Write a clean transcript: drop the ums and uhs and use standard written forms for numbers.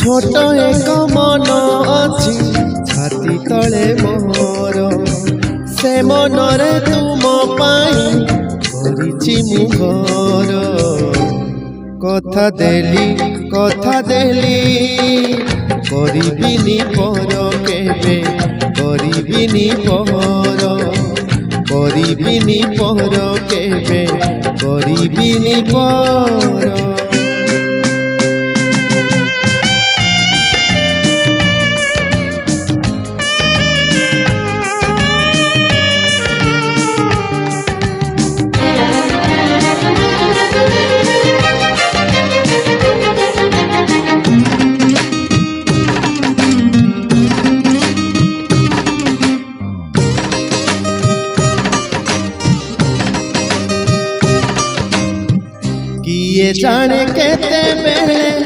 छोट एक मन अच्छी छाती तले मोर से मनरे तुम पाई करिछि मु घर कथा देली करिबिनी पर केबे करिबिनी पर केबे करिबिनी पर किए जाने केते